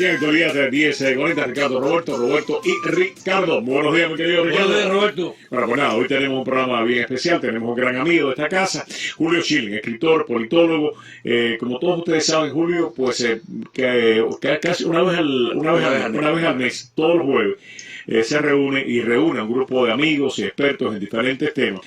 aquí en actualidad de 10:40, Ricardo, Roberto y Ricardo. Buenos días, mi querido Ricardo. Buenos días, Roberto. Bueno, pues nada, hoy tenemos un programa bien especial, tenemos un gran amigo de esta casa, Julio Schilling, escritor, politólogo. Como todos ustedes saben, Julio, pues casi una vez al mes, todos los jueves, se reúne a un grupo de amigos y expertos en diferentes temas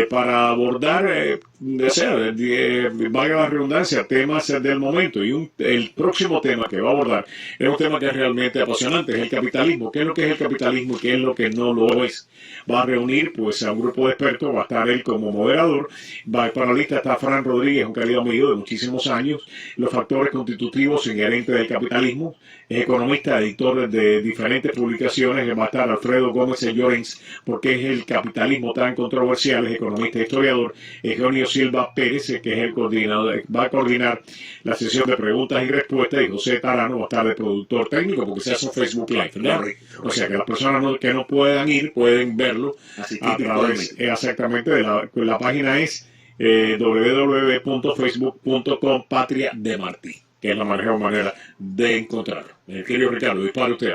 para abordar, valga la redundancia, temas del momento. Y el próximo tema que va a abordar es un tema que es realmente apasionante, es el capitalismo. ¿Qué es lo que es el capitalismo y qué es lo que no lo es? Va a reunir pues a un grupo de expertos, va a estar él como moderador, el panelista está Fran Rodríguez, un querido amigo de muchísimos años, los factores constitutivos inherentes del capitalismo, es economista, editor de diferentes publicaciones, va a estar Alfredo Gómez Llorens, porque es el capitalismo tan controversial, es economista e historiador, Eugenio Silva Pérez, que es el coordinador, va a coordinar la sesión de preguntas y respuestas, y José Tarano va a estar de productor técnico, porque se hace un Facebook Live, ¿verdad? O sea que las personas que no puedan ir, pueden verlo a través exactamente de la página es www.facebook.com Patria de Martí, que es la mejor manera de encontrarlo. Querido Ricardo, dispara usted.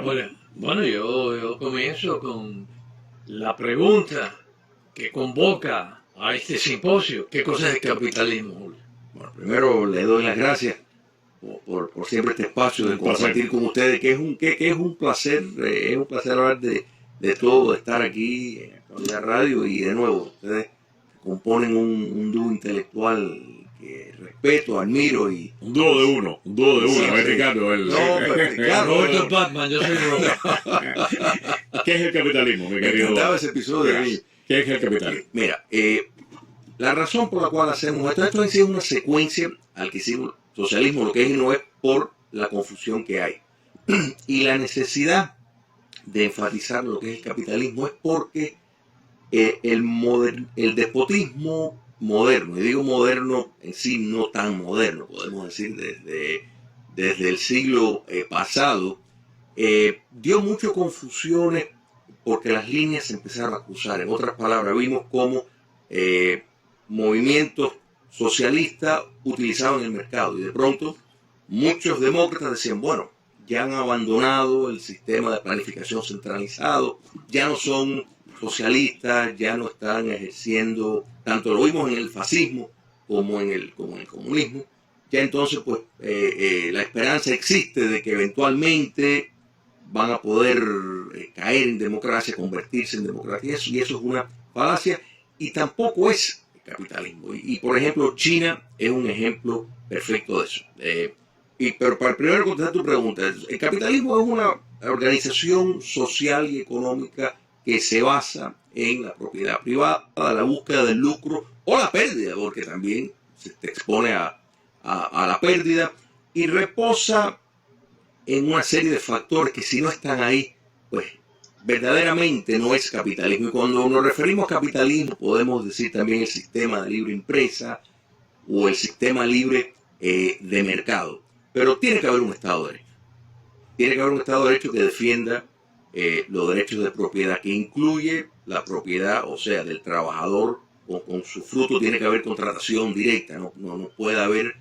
Bueno, yo comienzo con la pregunta que convoca a este simposio. ¿Qué cosa es el capitalismo, Julio? Bueno, primero le doy las gracias por siempre este espacio de compartir con ustedes, que es un placer hablar de todo, de estar aquí en la radio, y de nuevo, ustedes componen un dúo intelectual que respeto, admiro y... Un dúo de uno, sí, Ricardo. Claro, Roberto es Batman, yo soy Robert. ¿Qué es el capitalismo, mi Me querido? encantaba ese episodio de mí. ¿Qué es el capitalismo? Mira, la razón por la cual hacemos esto es una secuencia al que hicimos socialismo, lo que es y no es, por la confusión que hay. Y la necesidad de enfatizar lo que es el capitalismo es porque el despotismo moderno, y digo moderno en sí, no tan moderno, podemos decir desde el siglo pasado, dio muchas confusiones porque las líneas se empezaron a cruzar. En otras palabras, vimos cómo movimientos socialistas utilizaban el mercado, y de pronto muchos demócratas decían, bueno, ya han abandonado el sistema de planificación centralizado, ya no son socialistas, ya no están ejerciendo, tanto lo vimos en el fascismo como en el comunismo. Ya entonces pues la esperanza existe de que eventualmente van a poder caer en democracia, convertirse en democracia, y eso es una falacia, y tampoco es el capitalismo. Y por ejemplo, China es un ejemplo perfecto de eso. Pero para primero contestar tu pregunta, el capitalismo es una organización social y económica que se basa en la propiedad privada, la búsqueda del lucro o la pérdida, porque también se te expone a la pérdida, y reposa en una serie de factores que, si no están ahí, pues verdaderamente no es capitalismo. Y cuando nos referimos a capitalismo, podemos decir también el sistema de libre empresa o el sistema libre de mercado. Pero tiene que haber un Estado de Derecho. Tiene que haber un Estado de Derecho que defienda los derechos de propiedad, que incluye la propiedad, o sea, del trabajador con su fruto. Tiene que haber contratación directa, no puede haber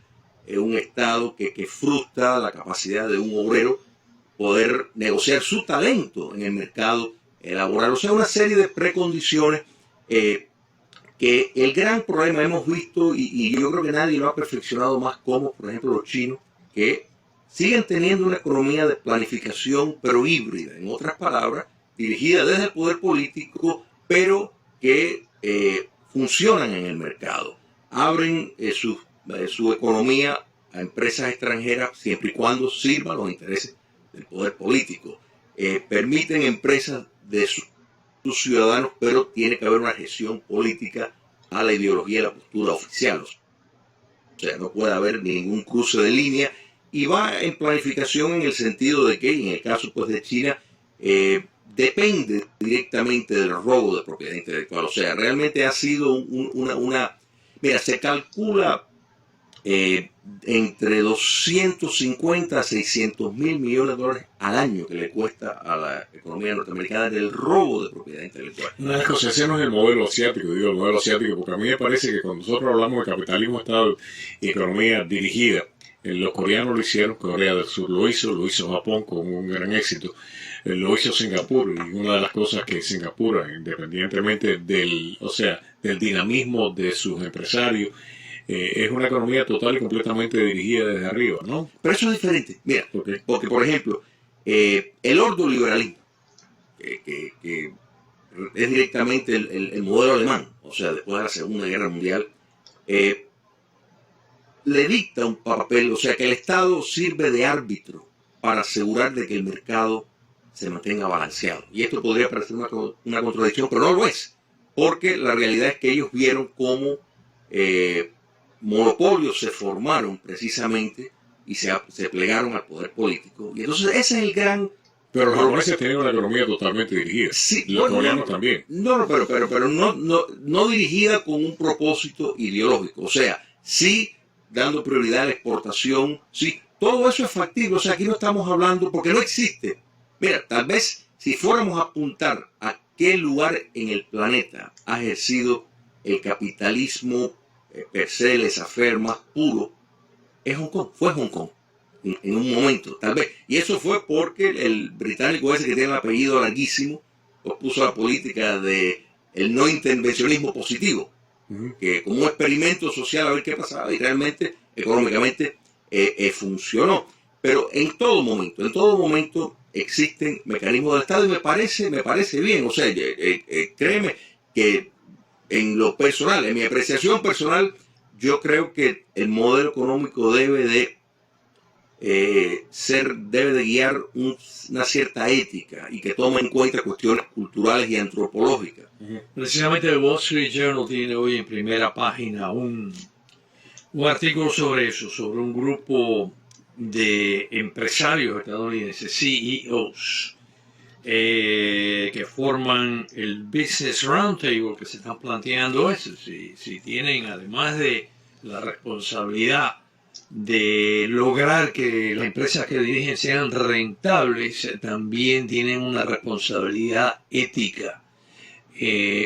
un Estado que frustra la capacidad de un obrero poder negociar su talento en el mercado laboral. O sea, una serie de precondiciones que el gran problema hemos visto, y yo creo que nadie lo ha perfeccionado más, como por ejemplo los chinos, que siguen teniendo una economía de planificación, pero híbrida, en otras palabras, dirigida desde el poder político, pero que funcionan en el mercado. Abren su economía a empresas extranjeras siempre y cuando sirvan los intereses del poder político. Permiten empresas de sus ciudadanos, pero tiene que haber una gestión política a la ideología y la postura oficial. O sea, no puede haber ningún cruce de línea, y va en planificación en el sentido de que, en el caso pues de China, depende directamente del robo de propiedad intelectual. O sea, realmente ha sido mira, se calcula entre 250 a 600 mil millones de dólares al año que le cuesta a la economía norteamericana el robo de propiedad intelectual. Una cosa, ese no es el modelo asiático, digo el modelo asiático, porque a mí me parece que cuando nosotros hablamos de capitalismo, Estado y economía dirigida, Los coreanos lo hicieron, Corea del Sur lo hizo Japón con un gran éxito, lo hizo Singapur, y una de las cosas que Singapur, independientemente del dinamismo de sus empresarios, es una economía total y completamente dirigida desde arriba, ¿no? Pero eso es diferente. Mira, Okay. porque por ejemplo, el ordoliberalismo, que es directamente el modelo alemán, o sea, después de la Segunda Guerra Mundial, le dicta un papel, o sea, que el Estado sirve de árbitro para asegurar de que el mercado se mantenga balanceado. Y esto podría parecer una contradicción, pero no lo es, porque la realidad es que ellos vieron cómo monopolios se formaron precisamente y se plegaron al poder político. Y entonces ese es el gran... Pero los japoneses tienen una economía totalmente dirigida. Sí, los coreanos también. No, pero no dirigida con un propósito ideológico. O sea, sí dando prioridad a la exportación, sí, todo eso es factible. O sea, aquí no estamos hablando porque no existe. Mira, tal vez si fuéramos a apuntar a qué lugar en el planeta ha ejercido el capitalismo per se, laissez-faire más puro, es Hong Kong, fue Hong Kong. En un momento, tal vez. Y eso fue porque el británico ese que tiene el apellido larguísimo, pues puso la política de el no intervencionismo positivo, que como un experimento social a ver qué pasaba, y realmente, económicamente, funcionó. Pero en todo momento existen mecanismos del Estado y me parece bien. O sea, créeme que en lo personal, en mi apreciación personal, yo creo que el modelo económico debe de guiar una cierta ética y que tome en cuenta cuestiones culturales y antropológicas. Precisamente el Wall Street Journal tiene hoy en primera página un artículo sobre eso, sobre un grupo de empresarios estadounidenses, CEOs, que forman el Business Roundtable, que se están planteando eso, si tienen, además de la responsabilidad de lograr que las empresas que dirigen sean rentables, también tienen una responsabilidad ética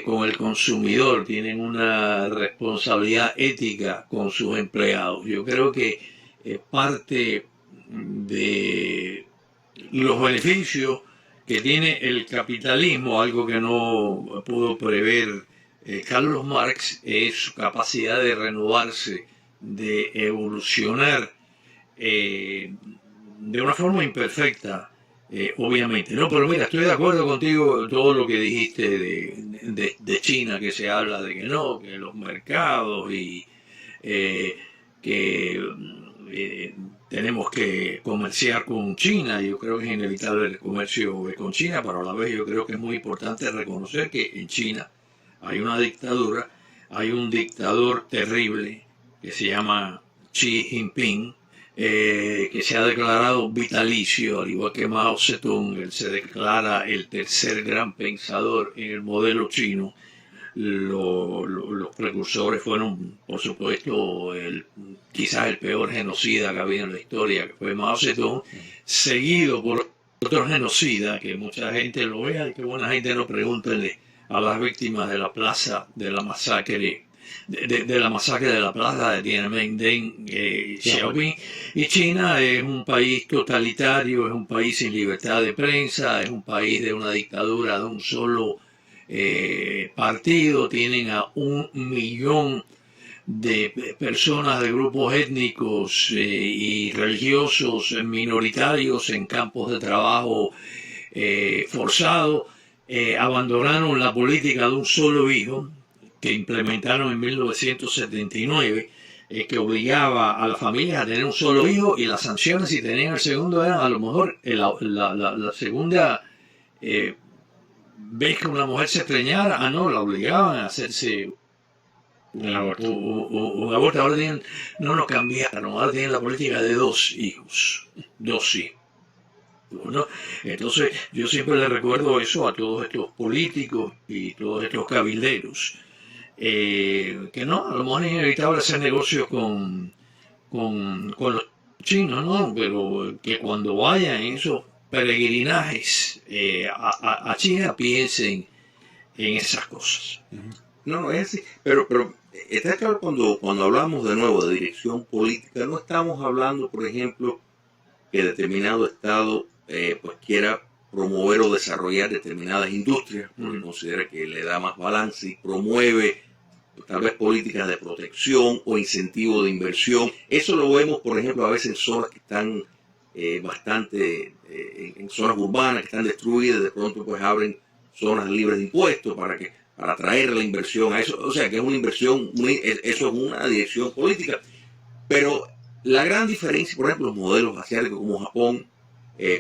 con el consumidor, tienen una responsabilidad ética con sus empleados. Yo creo que parte de los beneficios que tiene el capitalismo, algo que no pudo prever Carlos Marx, es su capacidad de renovarse, de evolucionar de una forma imperfecta, obviamente. No, pero mira, estoy de acuerdo contigo en todo lo que dijiste de China, que se habla de que no, que los mercados y que tenemos que comerciar con China. Yo creo que es inevitable el comercio con China, pero a la vez yo creo que es muy importante reconocer que en China hay una dictadura, hay un dictador terrible que se llama Xi Jinping, que se ha declarado vitalicio, al igual que Mao Zedong. Él se declara el tercer gran pensador en el modelo chino. Los precursores fueron, por supuesto, quizás el peor genocida que ha habido en la historia, que fue Mao Zedong, seguido por otro genocida, que mucha gente lo vea y que buena gente no pregúntenle a las víctimas de la plaza de la masacre de la masacre de la plaza de Tiananmen, Xiaoping. Y China es un país totalitario, es un país sin libertad de prensa, es un país de una dictadura de un solo partido. Tienen a 1 millón de personas de grupos étnicos y religiosos minoritarios en campos de trabajo forzado. Abandonaron la política de un solo hijo, que implementaron en 1979, que obligaba a las familias a tener un solo hijo, y las sanciones si tenían el segundo eran a lo mejor la segunda vez que una mujer se preñara, la obligaban a hacerse un aborto. Ahora no cambiaron, ahora tienen la política de 2 hijos, 2 hijos. ¿No? Entonces yo siempre le recuerdo eso a todos estos políticos y todos estos cabilderos, que no, a lo mejor es inevitable hacer negocios con los chinos, ¿no? Pero que cuando vayan en esos peregrinajes a China piensen en esas cosas. No, es así. Pero está claro cuando hablamos de nuevo de dirección política, no estamos hablando, por ejemplo, que determinado Estado pues quiera promover o desarrollar determinadas industrias, porque considera que le da más balance y promueve tal vez políticas de protección o incentivo de inversión. Eso lo vemos, por ejemplo, a veces en zonas que están en zonas urbanas que están destruidas, de pronto pues abren zonas libres de impuestos para atraer la inversión a eso. O sea que es una inversión, eso es una dirección política. Pero la gran diferencia, por ejemplo, los modelos asiáticos como Japón,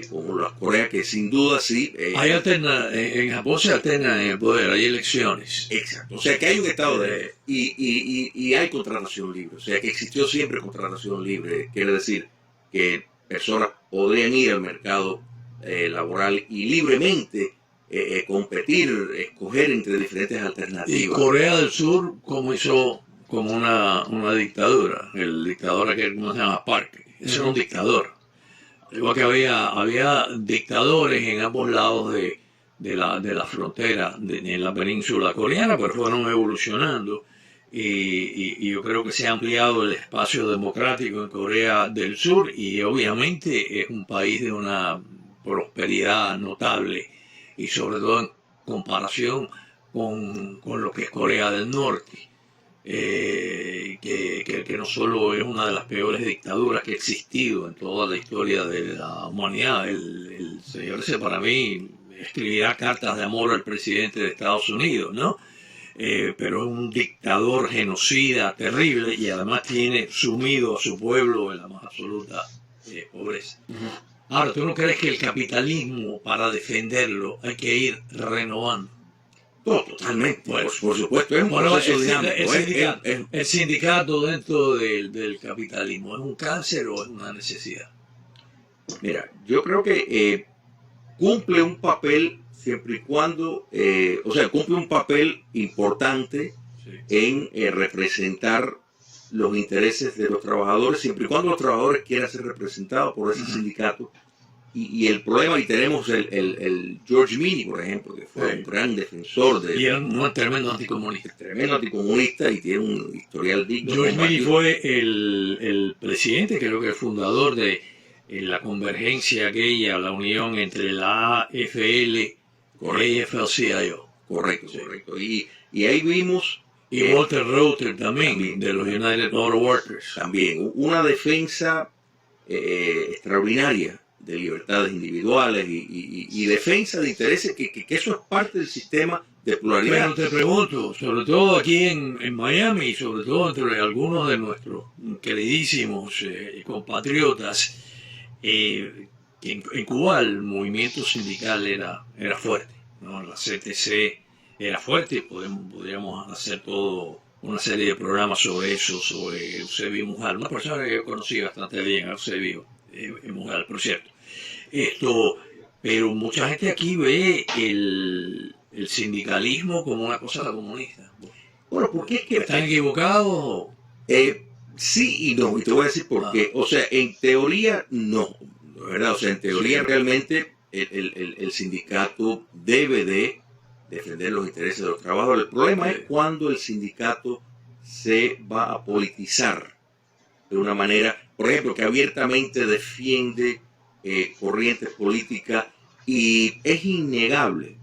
como las Corea, que sin duda sí. En Japón se alterna en el poder, hay elecciones. Exacto. O sea que hay un Estado de y hay contratación libre. O sea que existió siempre contratación libre. Quiere decir que personas podrían ir al mercado laboral y libremente competir, escoger entre diferentes alternativas. Y Corea del Sur comenzó como una dictadura. El dictador aquel, ¿cómo se llama? Park. Ese era un dictador. Igual que había dictadores en ambos lados de la frontera, en la península coreana, pero fueron evolucionando. Y yo creo que se ha ampliado el espacio democrático en Corea del Sur y obviamente es un país de una prosperidad notable y sobre todo en comparación con lo que es Corea del Norte. Que no solo es una de las peores dictaduras que ha existido en toda la historia de la humanidad. El señor ese para mí escribirá cartas de amor al presidente de Estados Unidos, ¿no? Pero es un dictador genocida terrible y además tiene sumido a su pueblo en la más absoluta pobreza. Ahora, ¿tú no crees que el capitalismo, para defenderlo, hay que ir renovando? No, totalmente. Bueno, por supuesto, es un proceso dinámico. El sindicato dentro del capitalismo, ¿es un cáncer o es una necesidad? Mira, yo creo que cumple un papel siempre y cuando, cumple un papel importante en representar los intereses de los trabajadores, siempre y cuando los trabajadores quieran ser representados por ese sindicato. Y el problema, y tenemos el George Meany, por ejemplo, que fue un gran defensor de... Y era un tremendo anticomunista. Tremendo anticomunista y tiene un historial digno. George Meany fue el presidente, creo que el fundador de la convergencia aquella, la unión entre la AFL y AFL-CIO. Correcto, correcto. Y ahí vimos... Y Walter Reuther también, de los United Auto Workers. También, una defensa extraordinaria de libertades individuales y defensa de intereses, que eso es parte del sistema de pluralidad. Pero te pregunto, sobre todo aquí en Miami, y sobre todo entre algunos de nuestros queridísimos compatriotas, en Cuba el movimiento sindical era fuerte, ¿no? La CTC era fuerte, podríamos hacer todo una serie de programas sobre eso, sobre Eusebio Mujal, una persona que yo conocí bastante bien, Eusebio Mujal, por cierto. Pero mucha gente aquí ve el sindicalismo como una cosa comunista. Bueno, ¿por qué es que están equivocados? Sí y no, y te voy a decir por qué. O sea, en teoría no, ¿verdad? O sea, en teoría realmente el sindicato debe de defender los intereses de los trabajadores. El problema es cuando el sindicato se va a politizar de una manera, por ejemplo, que abiertamente defiende corrientes políticas, y es innegable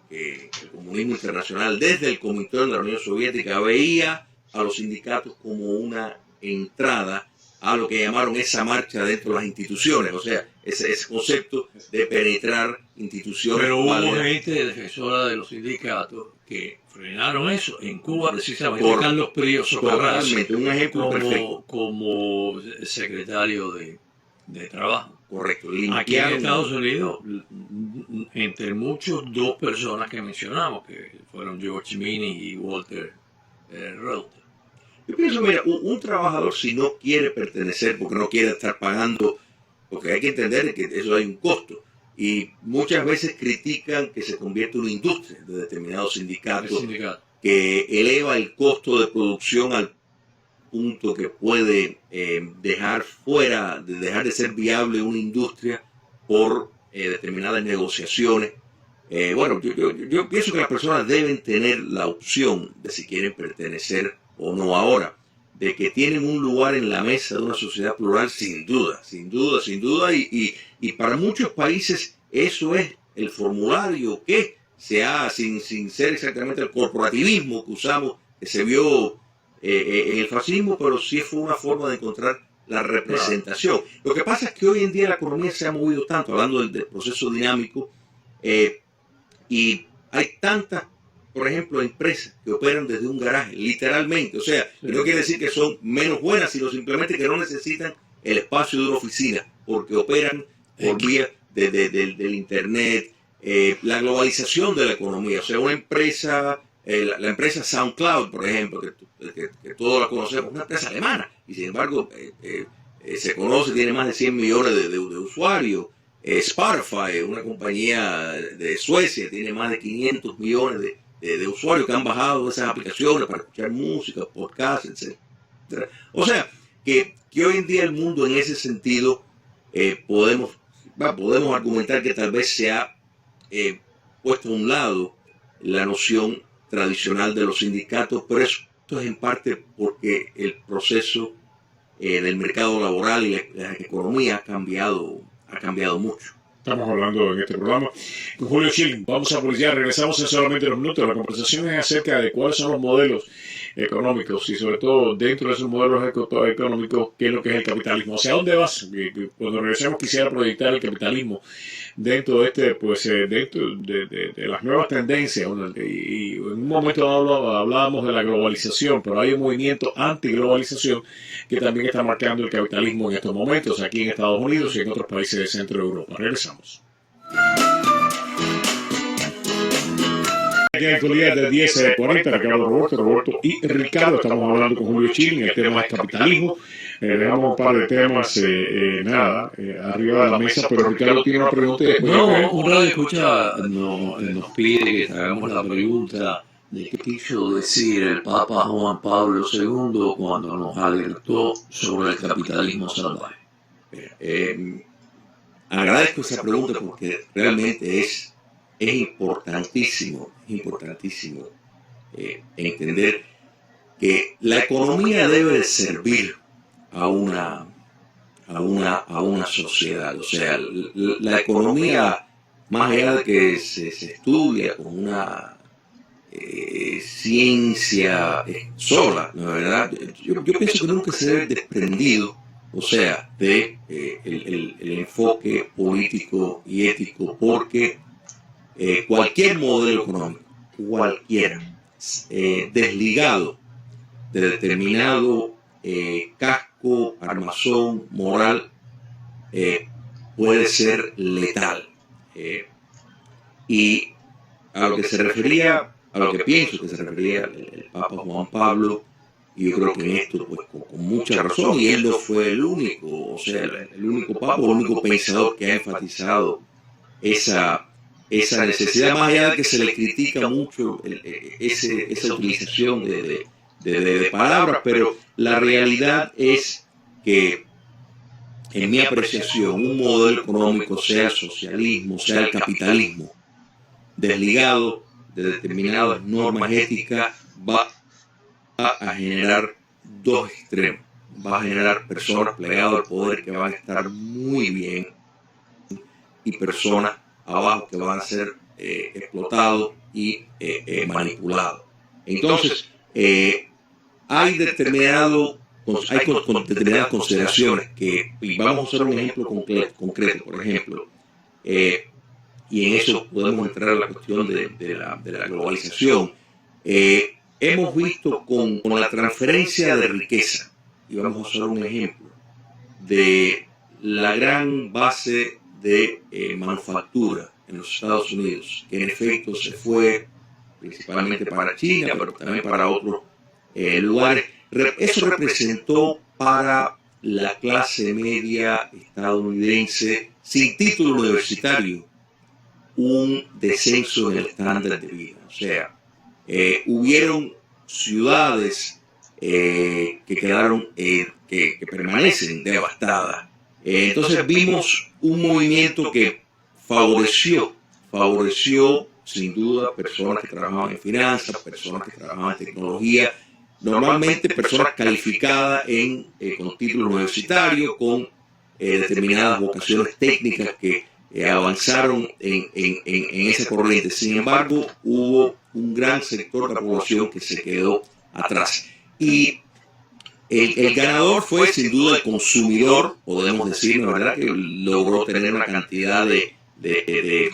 que el comunismo internacional, desde el Comité de la Unión Soviética, veía a los sindicatos como una entrada a lo que llamaron esa marcha dentro de las instituciones, o sea, ese concepto de penetrar instituciones. Pero hubo gente defensora de los sindicatos que frenaron eso. En Cuba, precisamente, Carlos Prío Socarrás, un ejemplo perfecto, como secretario de Trabajo. Correcto. Aquí en Estados Unidos, entre muchos, dos personas que mencionamos, que fueron George Meany y Walter Reuther. Yo pienso, mira, un trabajador, si no quiere pertenecer, porque no quiere estar pagando, porque hay que entender que eso hay un costo, y muchas veces critican que se convierte en una industria de determinados sindicatos, que eleva el costo de producción al punto que puede dejar de ser viable una industria por determinadas negociaciones. Bueno, yo pienso que las personas deben tener la opción de si quieren pertenecer o no ahora, de que tienen un lugar en la mesa de una sociedad plural, sin duda, sin duda, sin duda, y para muchos países eso es el formulario que se ha, sin ser exactamente el corporativismo que usamos, que se vio en el fascismo, pero sí fue una forma de encontrar la representación. Lo que pasa es que hoy en día la economía se ha movido tanto, hablando del proceso dinámico, y hay tantas, por ejemplo, empresas que operan desde un garaje, literalmente. O sea, no quiere decir que son menos buenas, sino simplemente que no necesitan el espacio de una oficina, porque operan por vía del Internet, la globalización de la economía. O sea, una empresa, la empresa SoundCloud, por ejemplo, que todos la conocemos, es una empresa alemana, y sin embargo se conoce, tiene más de 100 millones de usuarios. Spotify, una compañía de Suecia, tiene más de 500 millones de usuarios que han bajado esas aplicaciones para escuchar música, podcasts, etc. O sea, que hoy en día el mundo en ese sentido podemos argumentar que tal vez se ha puesto a un lado la noción tradicional de los sindicatos, pero esto es en parte porque el proceso del mercado laboral y la economía ha cambiado mucho. Estamos hablando en este programa con Julio Schilling. Vamos a publicar, regresamos en solamente unos minutos. La conversación es acerca de cuáles son los modelos económicos y sobre todo dentro de esos modelos económicos, qué es lo que es el capitalismo. ¿Hacia dónde vas? Cuando regresemos quisiera proyectar el capitalismo dentro de dentro de las nuevas tendencias. Y en un momento hablábamos de la globalización, pero hay un movimiento antiglobalización que también está marcando el capitalismo en estos momentos aquí en Estados Unidos y en otros países del centro de Europa. Regresamos. Aquí en la actualidad de 10:40, Roberto y Ricardo, estamos hablando con Julio Schilling. El tema es capitalismo. Dejamos un par de temas arriba de la mesa, pero Ricardo tiene una pregunta. No, un radio escucha nos pide que hagamos la pregunta de qué quiso decir el Papa Juan Pablo II cuando nos alertó sobre el capitalismo salvaje. Agradezco esa pregunta porque realmente es importantísimo entender que la economía debe de servir a una sociedad. O sea, la economía, más allá de que se estudia como una ciencia sola, la verdad, yo pienso que nunca se debe desprendido, o sea, de el enfoque político y ético, porque cualquier modelo económico, cualquiera, desligado de determinado casco, armazón, moral, puede ser letal. Y a lo que se refería, a lo que pienso que se refería el Papa Juan Pablo, y yo creo que en esto pues con mucha razón, y él no fue el único, o sea, el único Papa, el único pensador que ha enfatizado esa necesidad, más allá de que se le critica mucho esa utilización de palabras, pero la realidad es que, en mi apreciación, un modelo económico, sea el socialismo, sea el capitalismo, desligado de determinadas normas éticas, va a generar dos extremos. Va a generar personas plegadas al poder que van a estar muy bien y personas abajo que van a ser explotados y manipulados. Entonces, hay determinadas consideraciones y vamos a usar un ejemplo concreto, por ejemplo, y en eso podemos entrar a la cuestión de la globalización. Hemos visto con la transferencia de riqueza, y vamos a usar un ejemplo, de la gran base de manufactura en los Estados Unidos, que en efecto se fue principalmente para China, pero también para otros lugares. Eso representó para la clase media estadounidense sin título universitario un descenso en el estándar de vida. O sea, hubieron ciudades que quedaron, que permanecen devastadas. Entonces vimos un movimiento que favoreció favoreció sin duda personas que trabajaban en finanzas, personas que trabajaban en tecnología, normalmente personas calificadas con título universitario, con determinadas vocaciones técnicas que avanzaron en esa corriente. Sin embargo, hubo un gran sector de la población que se quedó atrás. Y el ganador fue sin duda el consumidor, podemos decir, ¿no? ¿Verdad? Que logró tener una cantidad de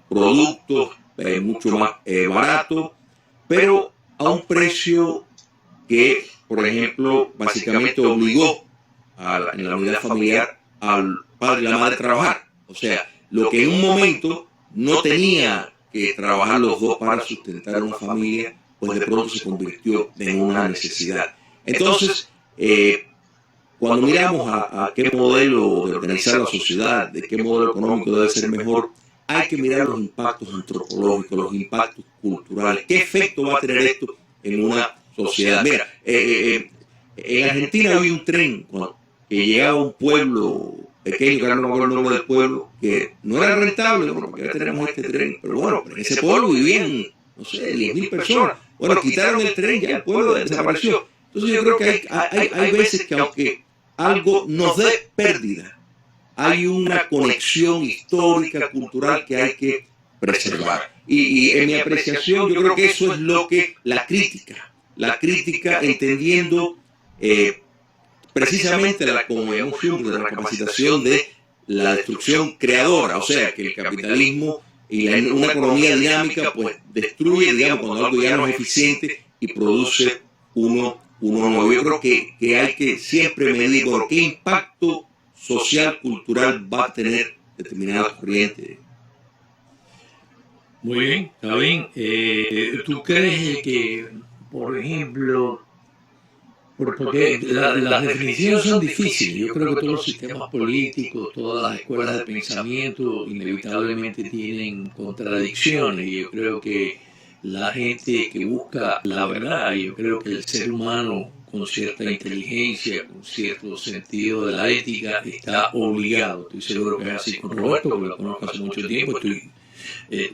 productos mucho más baratos, pero a un precio que, por ejemplo, básicamente obligó en la unidad familiar al padre y la madre a trabajar. O sea, lo que en un momento no tenía que trabajar los dos para sustentar una familia, pues de pronto se convirtió en una necesidad. Entonces, cuando miramos a qué modelo de organizar la sociedad, de qué modelo económico debe ser mejor, hay que mirar los impactos antropológicos, los impactos culturales. ¿Qué efecto va a tener esto en una sociedad? Mira, en Argentina había un tren que llegaba a un pueblo pequeño, que ahora no me acuerdo el nombre del pueblo, que no era rentable, bueno, porque ya tenemos este tren, pero bueno, en ese pueblo vivían, no sé, 10.000 personas. Bueno, quitaron el tren, ya el pueblo desapareció. Entonces yo creo que hay veces que aunque algo nos dé pérdida, hay una conexión histórica, cultural que hay que preservar. Y en mi apreciación yo creo que eso es lo que la crítica entendiendo precisamente como llamamos siempre, de la capacitación de la destrucción creadora, o sea, que el capitalismo y una economía dinámica pues destruye, digamos, cuando algo ya no es eficiente y produce uno nuevo. Yo creo que hay que siempre medir por qué impacto social, cultural va a tener determinada corriente. Muy bien, está bien. ¿Tú crees que, por ejemplo, porque las definiciones son difíciles? Yo creo que todos los sistemas políticos, todas las escuelas de pensamiento inevitablemente tienen contradicciones, y yo creo que la gente que busca la verdad, yo creo que el ser humano con cierta inteligencia, con cierto sentido de la ética, está obligado. Estoy seguro que es así con Roberto, porque lo conozco hace mucho tiempo, estoy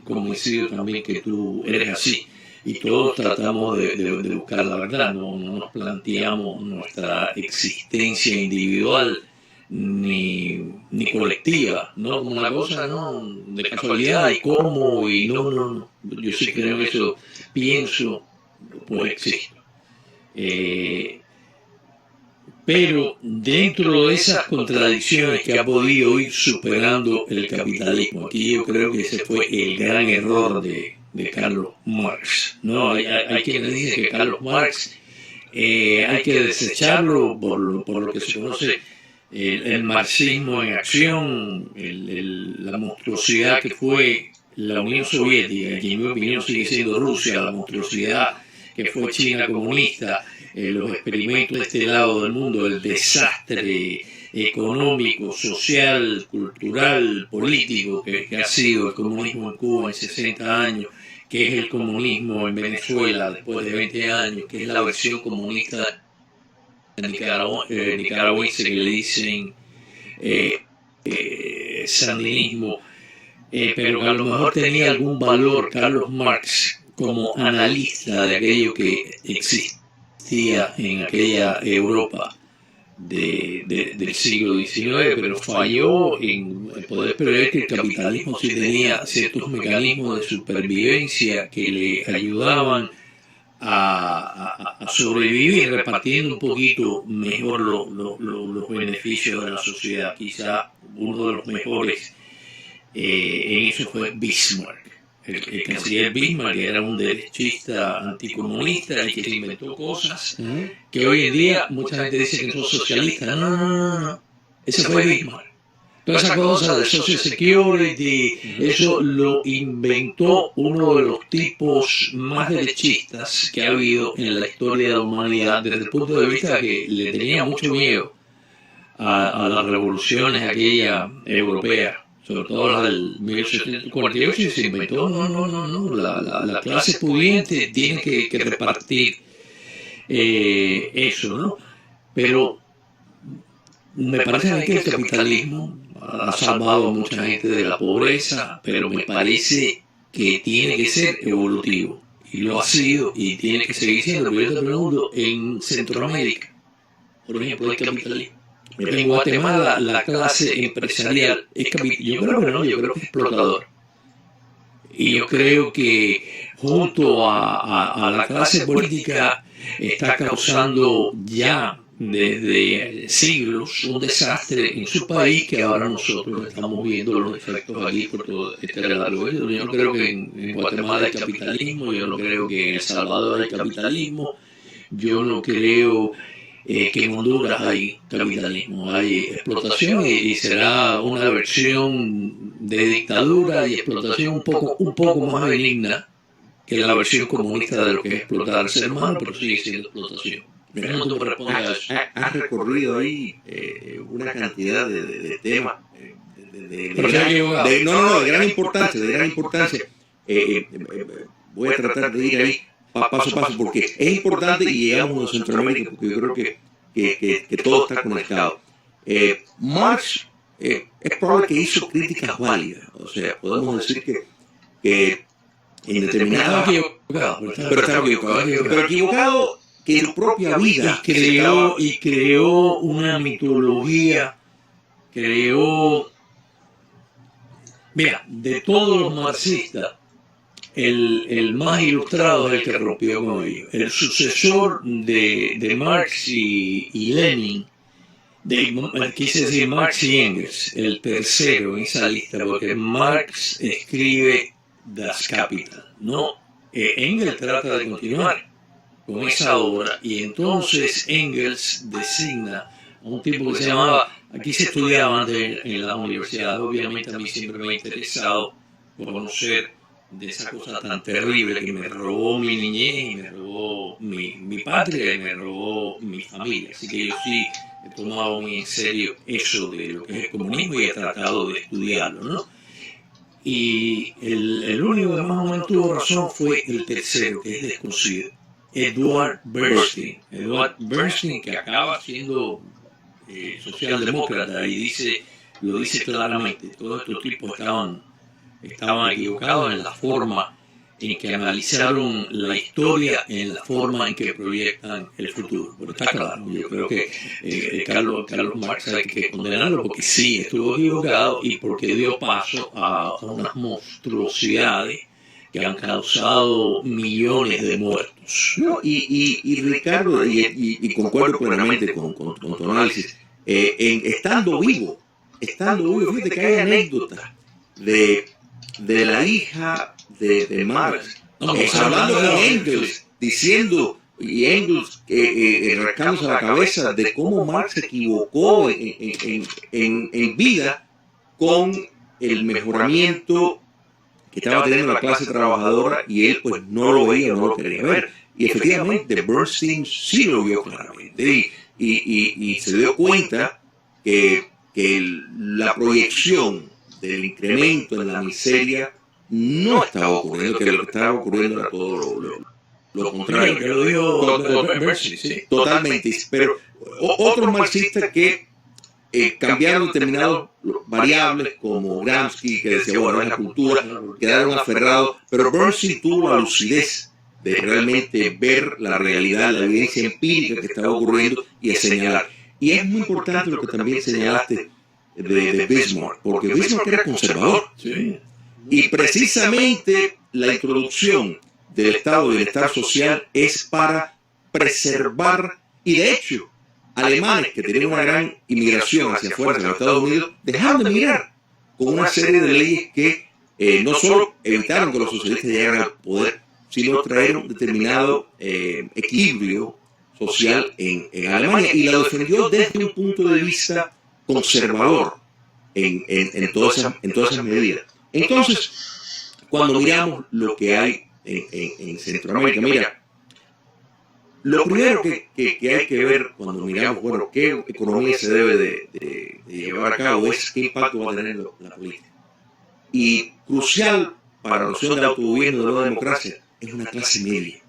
convencido también que tú eres así. Y todos tratamos de buscar la verdad, no nos planteamos nuestra existencia individual ni colectiva, no como una cosa de casualidad y cómo, y no. Yo sí creo en eso, pienso, pues existo. Pero dentro de esas contradicciones que ha podido ir superando el capitalismo, aquí yo creo que ese fue el gran error de Carlos Marx. No, hay quienes dicen que Carlos Marx hay que desecharlo por lo que se conoce el marxismo en acción, la monstruosidad que fue la Unión Soviética, que en mi opinión sigue siendo Rusia, la monstruosidad que fue China comunista, los experimentos de este lado del mundo, el desastre económico, social, cultural, político que ha sido el comunismo en Cuba en 60 años, que es el comunismo en Venezuela después de 20 años, que es la versión comunista nicaragüense que le dicen sandinismo, pero que a lo mejor tenía algún valor Carlos Marx como analista de aquello que existía en aquella Europa del siglo XIX, pero falló en poder prever que el capitalismo sí tenía ciertos mecanismos de supervivencia que le ayudaban a sobrevivir, repartiendo un poquito mejor los beneficios de la sociedad. Quizá uno de los mejores en eso fue Bismarck. El canciller Bismarck, que era un derechista anticomunista y que se inventó cosas que hoy en día mucha gente dice que son socialistas. No. Ese fue Bismarck. Toda esa cosa de Social Security, eso lo inventó uno de los tipos más derechistas que ha habido en la historia de la humanidad, desde el punto de vista que le tenía mucho miedo a las revoluciones aquella europea, sobre todo la del 1848, y se inventó, la clase pudiente tiene que repartir eso, ¿no? Pero me parece a mí que el capitalismo, ha salvado a mucha gente de la pobreza, pero me parece que tiene que ser evolutivo. Y lo ha sido y tiene que seguir siendo. Pero yo te pregunto, en Centroamérica, por ejemplo, hay capitalismo. En Guatemala la clase empresarial es yo creo que no, yo creo que es explotador. Y yo creo que junto a la clase política está causando ya desde siglos un desastre en su país que ahora nosotros estamos viendo los efectos aquí por todo este largo. Yo no creo que en Guatemala hay capitalismo, yo no creo que en El Salvador hay capitalismo, yo no creo que en Honduras hay capitalismo, hay explotación y será una versión de dictadura y explotación un poco más benigna que la versión comunista de lo que es explotar al ser humano, pero sigue siendo explotación. ¿Cómo tú respondes a eso? Has recorrido ahí una cantidad de temas de gran importancia, voy a tratar de ir ahí paso a paso, porque es importante y llegamos a Centroamérica, porque yo creo que todo está conectado. Marx es probable que hizo críticas válidas, o sea, podemos decir que en determinada... Pero equivocado que en su propia vida creó una mitología, mira, de todos los marxistas, el más ilustrado es el que rompió con ellos. El sucesor de Marx y Lenin, quise decir Marx y Engels, el tercero en esa lista, porque Marx escribe Das Kapital, ¿no? Engels trata de continuar con esa obra y entonces Engels designa a un tipo que se llamaba, aquí se estudiaba antes en la universidad, obviamente a mí siempre me ha interesado conocer de esa cosa tan terrible que me robó mi niñez, y me robó mi patria y me robó mi familia. Así que yo sí he tomado muy en serio eso de lo que es el comunismo y he tratado de estudiarlo, ¿no? Y el único que más o menos tuvo razón fue el tercero, que es desconocido, Edward Bernstein. Edward Bernstein, que acaba siendo socialdemócrata y lo dice claramente, todos estos tipos estaban equivocados en la forma en que analizaron la historia, en la forma en que proyectan el futuro. Pero está claro, yo creo que Carlos Marx hay que condenarlo porque sí estuvo equivocado y porque dio paso a unas monstruosidades que han causado millones de muertos. No, y Ricardo, y concuerdo plenamente con tu análisis, estando vivo, fíjate que hay anécdotas de la hija de Marx, hablando con Engels, diciendo, y Engels rascándose la cabeza de cómo Marx se equivocó en vida con el mejoramiento que estaba teniendo la clase trabajadora y él pues no lo veía, no lo quería ver. Y efectivamente Bernstein sí lo vio claramente y se dio cuenta que la proyección del incremento en la miseria no estaba ocurriendo, que lo que estaba ocurriendo era todo lo contrario. Que lo dijo Bernstein, sí. Totalmente. Pero otros marxistas que cambiaron determinadas variables, como Gramsci, que decía, bueno, es la cultura, quedaron aferrados, pero Bernstein tuvo la lucidez de realmente ver la realidad, la evidencia empírica que estaba ocurriendo y de señalar. Y es muy importante lo que también señalaste de Bismarck, porque Bismarck era conservador. Sí. Y precisamente la introducción del estado de bienestar social es para preservar, y de hecho, alemanes que tenían una gran inmigración hacia afuera de los Estados Unidos dejaron de migrar con una serie de leyes que no solo evitaron que los socialistas llegaran al poder, sino trajeron un determinado equilibrio social en Alemania y la defendió desde un punto de vista conservador en todas esas medidas. Entonces, cuando miramos lo que hay en Centroamérica, mira, lo primero que hay que ver cuando miramos, bueno, qué economía se debe de llevar a cabo es qué impacto va a tener la política. Y crucial para la noción de autogobierno, de la democracia, es una clase media.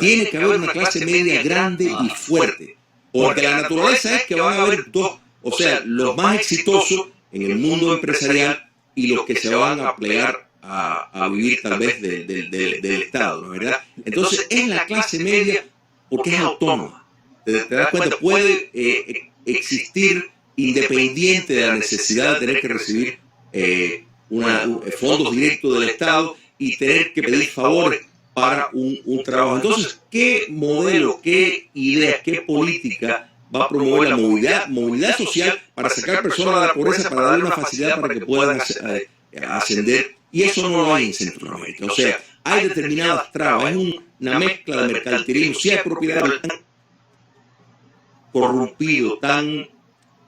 Tiene que haber una clase media grande y fuerte, porque la naturaleza es que van a haber dos, o sea, los más exitosos en el mundo empresarial y los que se van a plegar a vivir tal vez del Estado, ¿no es verdad? Entonces es la clase media porque es autónoma. ¿Te das cuenta? Puede existir independiente de la necesidad de tener que recibir fondos directos del Estado y tener que pedir favores para un trabajo. Entonces, ¿qué modelo, qué idea, qué política va a promover la movilidad social para sacar personas de la pobreza, para darle una facilidad para que puedan ascender? Y eso no lo hay en Centroamérica. O sea, hay determinadas trabas, es una mezcla de mercantilismo, si hay propiedades tan corrompido, tan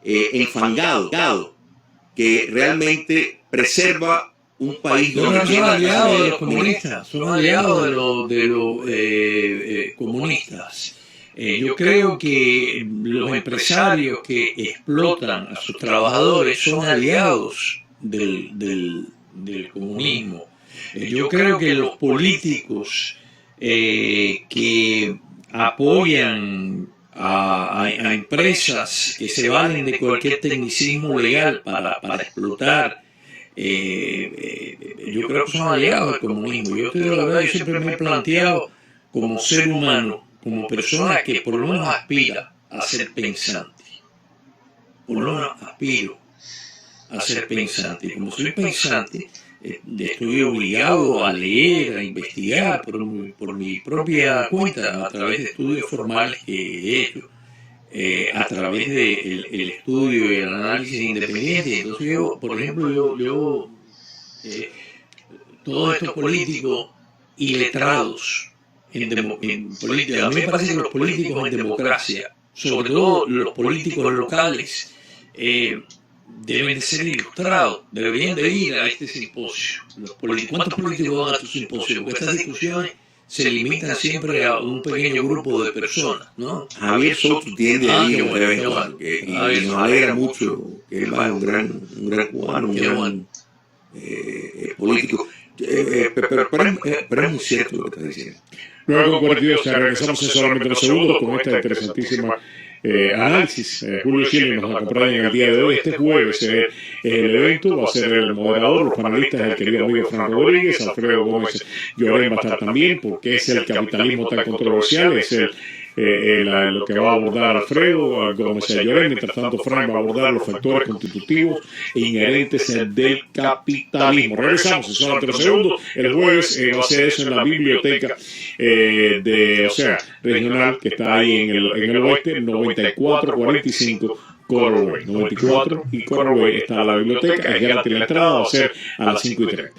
enfangado, que realmente preserva un país donde son aliados de los comunistas, son aliados de los comunistas. Yo creo que los empresarios que explotan a sus trabajadores son aliados del comunismo. Yo creo que los políticos que apoyan a empresas que se valen de cualquier tecnicismo legal para explotar, yo creo que son aliados del comunismo. Yo te digo la verdad, yo siempre me he planteado como ser humano, como persona que por lo menos aspira a ser pensante. Por lo menos aspiro a ser pensante. Y como soy pensante, estoy obligado a leer, a investigar por mi propia cuenta, a través de estudios formales que he hecho, a través del estudio y el análisis independiente. Entonces yo, por ejemplo, todos estos políticos iletrados en política, a mí me parece que los políticos en democracia, sobre todo los políticos locales, deben de ser ilustrados, deberían de ir a este simposio. ¿Cuántos políticos van a estos simposios? Porque estas discusiones se limitan siempre a un pequeño grupo de personas, ¿no? Javier Soto tiende a ir de vez en cuando, y nos alegra mucho que él va, un gran cubano, un gran político. Pero es muy cierto lo que está diciendo. 9:42, regresamos en solamente unos segundos con esta interesantísima análisis. Julio Schilling nos acompaña en el día de hoy. Este jueves el evento va a ser el moderador, los panelistas, el querido amigo Fran Rodríguez, Alfredo Gómez Llorén va a estar también, porque es el capitalismo tan controversial, es lo que va a abordar Alfredo Gómez Llorén. Mientras tanto, Fran va a abordar los factores constitutivos e inherentes del capitalismo. Regresamos en solamente unos segundos. El jueves va a ser eso en la biblioteca regional que está ahí en el oeste, 9445 Coral Way. 94 y Coral Way está la biblioteca, es gratis la entrada, va a ser a las 5:30.